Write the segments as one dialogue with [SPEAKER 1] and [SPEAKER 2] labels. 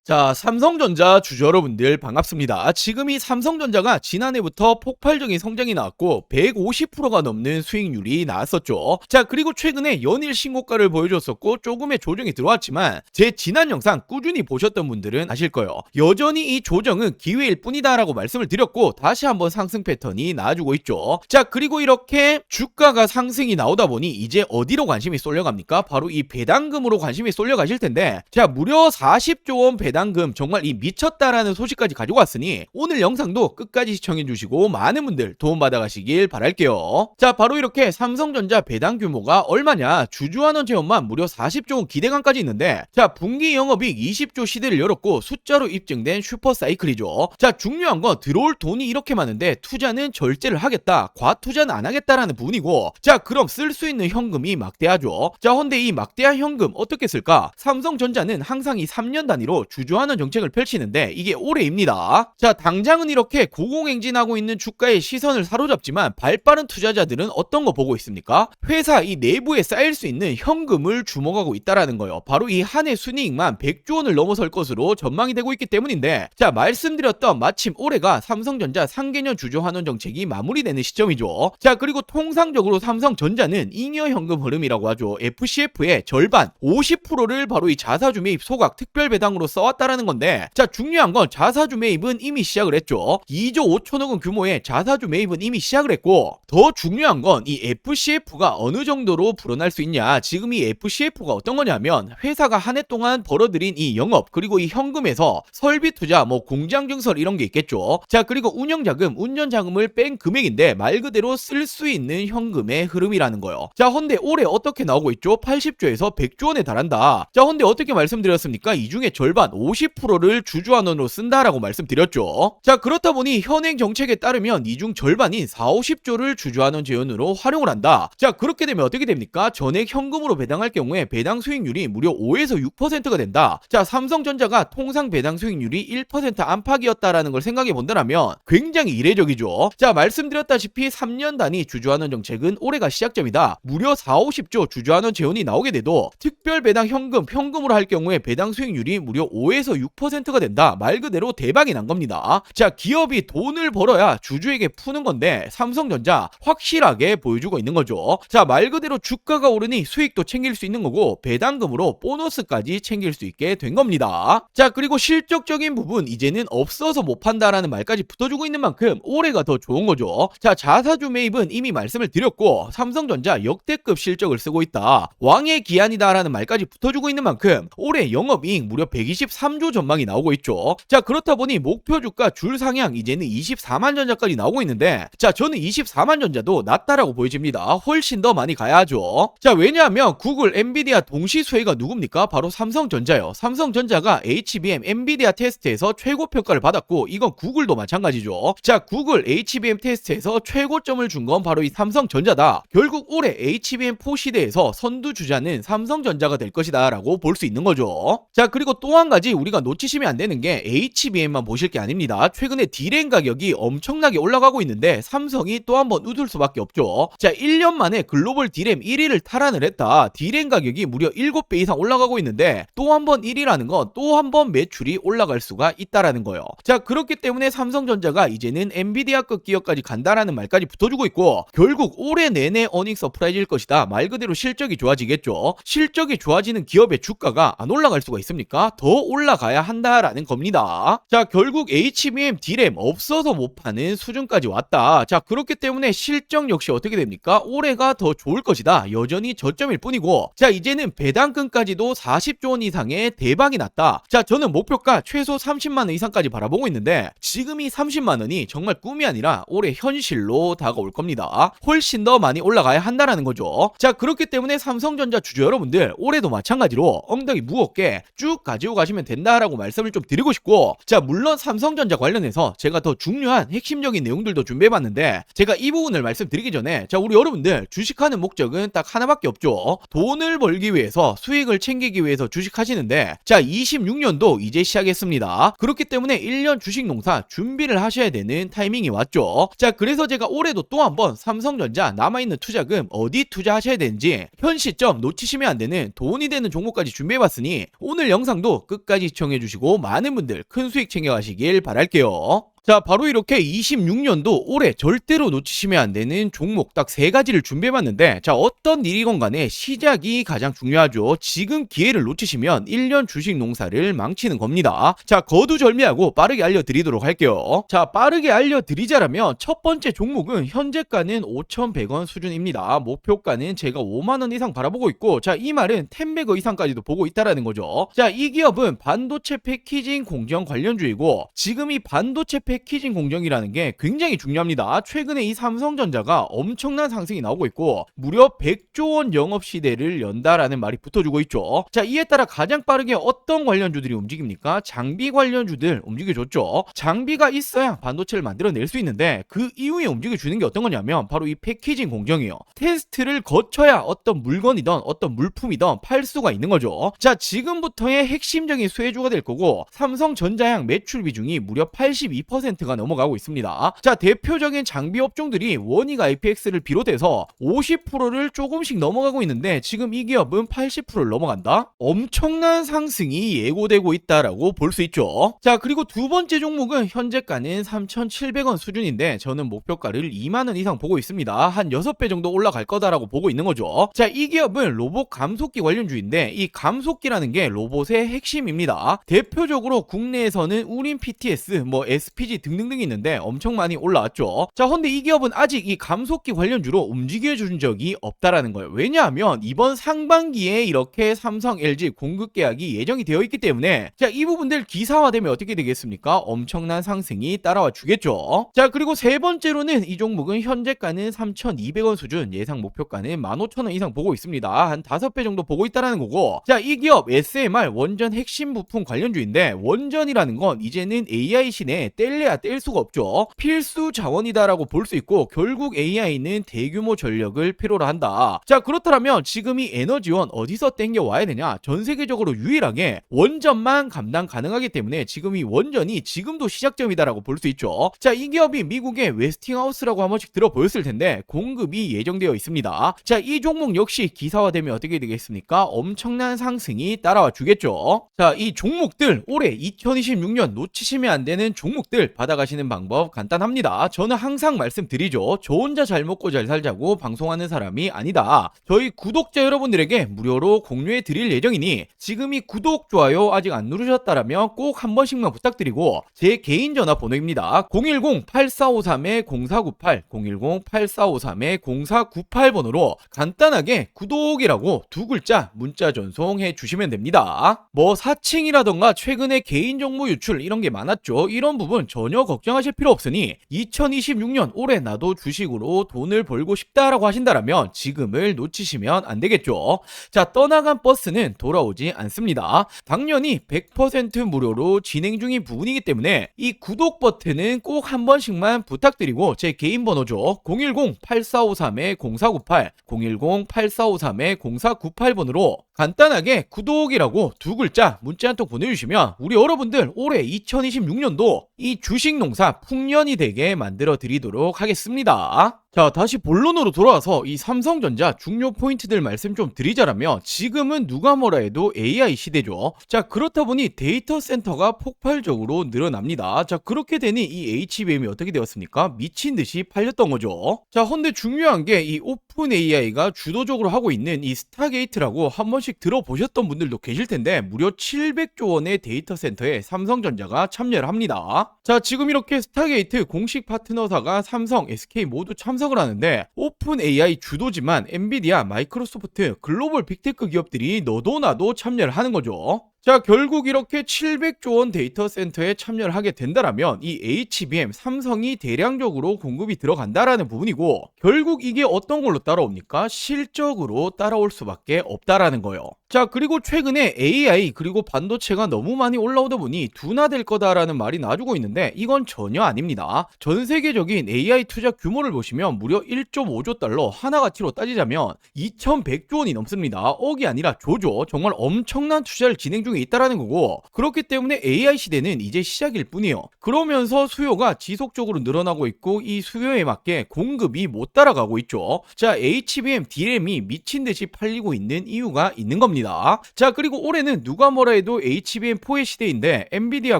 [SPEAKER 1] 자, 삼성전자 주주 여러분들 반갑습니다. 지금 이 삼성전자가 지난해부터 폭발적인 성장이 나왔고 150%가 넘는 수익률이 나왔었죠. 자, 그리고 최근에 연일 신고가를 보여줬었고 조금의 조정이 들어왔지만 제 지난 영상 꾸준히 보셨던 분들은 아실 거예요. 여전히 이 조정은 기회일 뿐이다라고 말씀을 드렸고 다시 한번 상승 패턴이 나와주고 있죠. 자, 그리고 이렇게 주가가 상승이 나오다 보니 이제 어디로 관심이 쏠려갑니까? 바로 이 배당금으로 관심이 쏠려가실 텐데, 자, 무려 40조 원 배당금 정말 이 미쳤다라는 소식까지 가지고 왔으니 오늘 영상도 끝까지 시청해 주시고 많은 분들 도움받아 가시길 바랄게요. 자, 바로 이렇게 삼성전자 배당 규모가 얼마냐, 주주환원 재원만 무려 40조 원 기대감까지 있는데, 자, 분기 영업이익 20조 시대를 열었고 숫자로 입증된 슈퍼사이클이죠. 자, 중요한 건 들어올 돈이 이렇게 많은데 투자는 절제를 하겠다, 과투자는 안 하겠다라는 부분이고, 자, 그럼 쓸 수 있는 현금이 막대하죠. 자, 근데 이 막대한 현금 어떻게 쓸까? 삼성전자는 항상 이 3년 단위로 주주환원 정책을 펼치는데 이게 올해입니다. 자, 당장은 이렇게 고공행진하고 있는 주가의 시선을 사로잡지만 발빠른 투자자들은 어떤 거 보고 있습니까? 회사 이 내부에 쌓일 수 있는 현금을 주목하고 있다라는 거예요. 바로 이 한 해 순이익만 100조 원을 넘어설 것으로 전망이 되고 있기 때문인데, 자, 말씀드렸던 마침 올해가 삼성전자 상개년 주주환원 정책이 마무리되는 시점이죠. 자, 그리고 통상적으로 삼성전자는 잉여 현금 흐름이라고 하죠. FCF의 절반 50%를 바로 이 자사주 매입 소각 특별 배당으로 써왔다라는 건데, 자, 중요한 건 자사주 매입은 이미 시작을 했죠. 2조 5천억 원 규모의 자사주 매입은 이미 시작을 했고, 더 중요한 건 이 FCF가 어느 정도로 불어날 수 있냐. 지금 이 FCF가 어떤 거냐면 회사가 한 해 동안 벌어들인 이 영업 그리고 이 현금에서 설비 투자, 뭐 공장 증설 이런 게 있겠죠. 자, 그리고 운영자금, 운전자금을 뺀 금액인데 말 그대로 쓸 수 있는 현금의 흐름이라는 거예요. 자, 근데 올해 어떻게 나오고 있죠? 80조에서 100조 원에 달한다. 자, 근데 어떻게 말씀드렸습니까? 이 중에 절반 50%를 주주환원으로 쓴다라고 말씀드렸죠. 자, 그렇다 보니 현행 정책에 따르면 이 중 절반인 40~50조를 주주환원 재원으로 활용을 한다. 자, 그렇게 되면 어떻게 됩니까? 전액 현금으로 배당할 경우에 배당 수익률이 무려 5에서 6%가 된다. 자, 삼성전자가 통상 배당 수익률이 1% 안팎이었다라는 걸 생각해 본다면 굉장히 이례적이죠. 자, 말씀드렸다시피 3년 단위 주주환원 정책은 올해가 시작점이다. 무려 40~50조 주주환원 재원이 나오게 돼도 특별 배당 현금으로 할 경우에 배당 수익률이 무려 5에서 6%가 된다. 말 그대로 대박이 난 겁니다. 자, 기업이 돈을 벌어야 주주에게 푸는 건데 삼성전자 확실하게 보여주고 있는 거죠. 자, 말 그대로 주가가 오르니 수익도 챙길 수 있는 거고 배당금으로 보너스까지 챙길 수 있게 된 겁니다. 자, 그리고 실적적인 부분 이제는 없어서 못 판다라는 말까지 붙어주고 있는 만큼 올해가 더 좋은 거죠. 자, 자사주 매입은 이미 말씀을 드렸고 삼성전자 역대급 실적을 쓰고 있다, 왕의 기한이다라는 말까지 붙어주고 있는 만큼 올해 영업이익 무려 123조 전망이 나오고 있죠. 자, 그렇다 보니 목표 주가 줄 상향 이제는 24만 전자까지 나오고 있는데, 자, 저는 24만 전자도 낮다라고 보여집니다. 훨씬 더 많이 가야 하죠. 자, 왜냐하면 구글, 엔비디아 동시 수혜가 누굽니까? 바로 삼성전자요. 삼성전자가 HBM, 엔비디아 테스트에서 최고 평가를 받았고 이건 구글도 마찬가지죠. 자, 구글 HBM 테스트에서 최고점을 준 건 바로 이 삼성전자다. 결국 올해 HBM4 시대에서 선두 주자는 삼성전자가 될 것이다 라고 볼 수 있는 거죠. 자, 그리고 또 한 가지 우리가 놓치시면 안 되는 게 HBM만 보실 게 아닙니다. 최근에 D램 가격이 엄청나게 올라가고 있는데 삼성이 또 한 번 웃을 수밖에 없죠. 자, 1년 만에 글로벌 D램 1위를 탈환을 했다. D램 가격이 무려 7배 이상 올라가고 있는데 또 한 번 1위라는 건 또 한 번 매출이 올라갈 수가 있다라는 거예요. 자, 그렇기 때문에 삼성전자가 이제는 엔비디아급 기업까지 간다라는 말까지 붙어주고 있고, 결국 올해 내내 어닝 서프라이즈일 것이다. 말 그대로 실적이 좋아지겠죠. 실적이 좋아지는 기업의 주가가 안 올라갈 수가 있습니까? 더 올라가야 한다라는 겁니다. 자, 결국 HBM, D램 없어서 못 파는 수준까지 왔다. 자, 그렇기 때문에 실적 역시 어떻게 됩니까? 올해가 더 좋을 것이다. 여전히 저점일 뿐이고, 자, 이제는 배당금까지도 40조 원 이상의 대박이 났다. 자, 저는 목표가 최소 30만 원 이상까지 바라보고 있는데 지금 이 30만 원이 정말 꿈이 아니라 올해 현실로 다가올 겁니다. 훨씬 더 많이 올라가야 한다라는 거죠. 자, 그렇기 때문에 삼성전자 주주 여러분들 올해도 마찬가지로 엉덩이 무겁게 쭉 가지고 가시면 된다라고 말씀을 좀 드리고 싶고, 자, 물론 삼성전자 관련해서 제가 더 중요한 핵심적인 내용들도 준비해봤는데 제가 이 부분을 말씀드리기 전에, 자, 우리 여러분들 주식하는 목적은 딱 하나밖에 없죠. 돈을 벌기 위해서, 수익을 챙기기 위해서 주식하시는데, 자, 26년도 이제 시작했습니다. 그렇기 때문에 1년 주식 농사 준비를 하셔야 되는 타이밍이 왔죠. 자, 그래서 제가 올해도 또 한번 삼성전자 남아있는 투자금 어디 투자하셔야 되는지 현 시점 놓치시면 안 되는 돈이 되는 종목까지 준비해봤으니 오늘 영상도 끝까지 끝까지 시청해주시고 많은 분들 큰 수익 챙겨가시길 바랄게요. 자, 바로 이렇게 26년도 올해 절대로 놓치시면 안 되는 종목 딱 3가지를 준비해봤는데, 자, 어떤 일이건 간에 시작이 가장 중요하죠. 지금 기회를 놓치시면 1년 주식 농사를 망치는 겁니다. 자, 거두절미하고 빠르게 알려드리도록 할게요. 자, 빠르게 알려드리자라면 첫 번째 종목은 현재가는 5,100원 수준입니다. 목표가는 제가 5만원 이상 바라보고 있고, 자, 이 말은 10배거 이상까지도 보고 있다라는 거죠. 자, 이 기업은 반도체 패키징 공정 관련주이고, 지금 이 반도체 패키징 공정이라는 게 굉장히 중요합니다. 최근에 이 삼성전자가 엄청난 상승이 나오고 있고 무려 100조 원 영업 시대를 연다라는 말이 붙어주고 있죠. 자, 이에 따라 가장 빠르게 어떤 관련주들이 움직입니까? 장비 관련주들 움직여줬죠. 장비가 있어야 반도체를 만들어낼 수 있는데 그 이후에 움직여주는 게 어떤 거냐면 바로 이 패키징 공정이요. 테스트를 거쳐야 어떤 물건이든 어떤 물품이든 팔 수가 있는 거죠. 자, 지금부터의 핵심적인 수혜주가 될 거고 삼성전자양 매출 비중이 무려 82%가 넘어가고 있습니다. 자, 대표적인 장비 업종들이 원익 IPX를 비롯해서 50%를 조금씩 넘어가고 있는데 지금 이 기업은 80%를 넘어간다? 엄청난 상승이 예고되고 있다라고 볼 수 있죠. 자, 그리고 두 번째 종목은 현재가는 3,700원 수준인데 저는 목표가를 2만원 이상 보고 있습니다. 한 6배 정도 올라갈 거다라고 보고 있는 거죠. 자, 이 기업은 로봇 감속기 관련주인데 이 감속기라는 게 로봇의 핵심입니다. 대표적으로 국내에서는 우린 PTS, SPG 등등등 있는데 엄청 많이 올라왔죠. 자, 근데 이 기업은 아직 이 감속기 관련주로 움직여준 적이 없다라는 거예요. 왜냐하면 이번 상반기에 이렇게 삼성, LG 공급 계약이 예정이 되어 있기 때문에 자, 이 부분들 기사화되면 어떻게 되겠습니까? 엄청난 상승이 따라와 주겠죠. 자, 그리고 세 번째로는 이 종목은 현재가는 3,200원 수준, 예상 목표가는 15,000원 이상 보고 있습니다. 한 5배 정도 보고 있다라는 거고, 자, 이 기업 SMR 원전 핵심 부품 관련주인데 원전이라는 건 이제는 AI 신에 뗄래야 뗄 수가 없죠. 필수 자원이다라고 볼 수 있고 결국 AI는 대규모 전력을 필요로 한다. 자, 그렇다면 지금 이 에너지원 어디서 땡겨 와야 되냐? 전 세계적으로 유일하게 원전만 감당 가능하기 때문에 지금 이 원전이 지금도 시작점이다라고 볼 수 있죠. 자, 이 기업이 미국의 웨스팅하우스라고 한 번씩 들어보였을 텐데 공급이 예정되어 있습니다. 자, 이 종목 역시 기사화되면 어떻게 되겠습니까? 엄청난 상승이 따라와 주겠죠. 자, 이 종목들 올해 2026년 놓치시면 안 되는 종목들 받아가시는 방법 간단합니다. 저는 항상 말씀드리죠. 저 혼자 잘 먹고 잘 살자고 방송하는 사람이 아니다. 저희 구독자 여러분들에게 무료로 공유해 드릴 예정이니 지금 이 구독, 좋아요 아직 안 누르셨다라면 꼭 한 번씩만 부탁드리고 제 개인 전화번호입니다. 010-8453-0498 010-8453-0498번호로 간단하게 구독이라고 두 글자 문자 전송해 주시면 됩니다. 사칭이라던가 최근에 개인정보 유출 이런 게 많았죠. 이런 부분 전혀 걱정하실 필요 없으니 2026년 올해 나도 주식으로 돈을 벌고 싶다라고 하신다라면 지금을 놓치시면 안 되겠죠. 자, 떠나간 버스는 돌아오지 않습니다. 당연히 100% 무료로 진행 중인 부분이기 때문에 이 구독 버튼은 꼭 한 번씩만 부탁드리고 제 개인 번호죠. 010-8453-0498 010-8453-0498번으로 간단하게 구독이라고 두 글자 문자 한 통 보내주시면 우리 여러분들 올해 2026년도 이 주식 농사 풍년이 되게 만들어 드리도록 하겠습니다. 자, 다시 본론으로 돌아와서 이 삼성전자 중요 포인트들 말씀 좀 드리자라면 지금은 누가 뭐라 해도 AI 시대죠. 자, 그렇다 보니 데이터 센터가 폭발적으로 늘어납니다. 자, 그렇게 되니 이 HBM이 어떻게 되었습니까? 미친 듯이 팔렸던 거죠. 자, 근데 중요한 게 이 오픈 AI가 주도적으로 하고 있는 이 스타게이트라고 한 번씩 들어보셨던 분들도 계실 텐데 무려 700조 원의 데이터 센터에 삼성전자가 참여를 합니다. 자, 지금 이렇게 스타게이트 공식 파트너사가 삼성, SK 모두 참석을 하는데 오픈 AI 주도지만 엔비디아, 마이크로소프트, 글로벌 빅테크 기업들이 너도 나도 참여를 하는 거죠. 자, 결국 이렇게 700조 원 데이터 센터에 참여를 하게 된다라면 이 HBM 삼성이 대량적으로 공급이 들어간다라는 부분이고 결국 이게 어떤 걸로 따라옵니까? 실적으로 따라올 수밖에 없다라는 거예요. 자, 그리고 최근에 AI 그리고 반도체가 너무 많이 올라오다 보니 둔화될 거다라는 말이 나와주고 있는데 이건 전혀 아닙니다. 전 세계적인 AI 투자 규모를 보시면 무려 1.5조 달러, 하나 가치로 따지자면 2100조 원이 넘습니다. 억이 아니라 조죠. 정말 엄청난 투자를 진행 중에 있다라는 거고, 그렇기 때문에 AI 시대는 이제 시작일 뿐이요. 그러면서 수요가 지속적으로 늘어나고 있고 이 수요에 맞게 공급이 못 따라가고 있죠. 자, HBM, D램이 미친 듯이 팔리고 있는 이유가 있는 겁니다. 자, 그리고 올해는 누가 뭐라 해도 HBM4의 시대인데 엔비디아,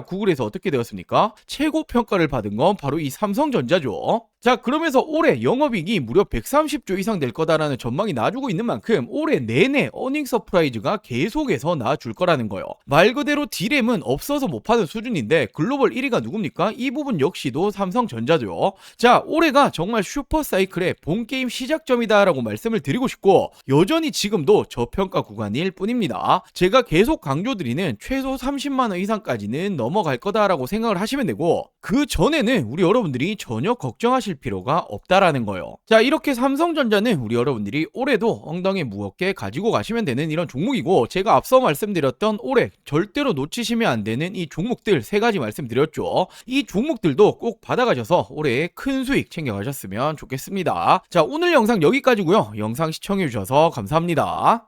[SPEAKER 1] 구글에서 어떻게 되었습니까? 최고 평가를 받은 건 바로 이 삼성전자죠. 자, 그러면서 올해 영업이익이 무려 130조 이상 될 거다라는 전망이 나와주고 있는 만큼 올해 내내 어닝 서프라이즈가 계속해서 나와줄 거라는 거예요. 말 그대로 D램은 없어서 못 파는 수준인데 글로벌 1위가 누굽니까? 이 부분 역시도 삼성전자죠. 자, 올해가 정말 슈퍼사이클의 본게임 시작점이다라고 말씀을 드리고 싶고, 여전히 지금도 저평가 구간일 뿐입니다. 제가 계속 강조드리는 최소 30만원 이상까지는 넘어갈 거다라고 생각을 하시면 되고, 그 전에는 우리 여러분들이 전혀 걱정하실 필요가 없다라는 거예요. 자, 이렇게 삼성전자는 우리 여러분들이 올해도 엉덩이 무겁게 가지고 가시면 되는 이런 종목이고, 제가 앞서 말씀드렸던 올해 절대로 놓치시면 안 되는 이 종목들 3가지 말씀드렸죠. 이 종목들도 꼭 받아가셔서 올해 큰 수익 챙겨가셨으면 좋겠습니다. 자, 오늘 영상 여기까지고요. 영상 시청해주셔서 감사합니다.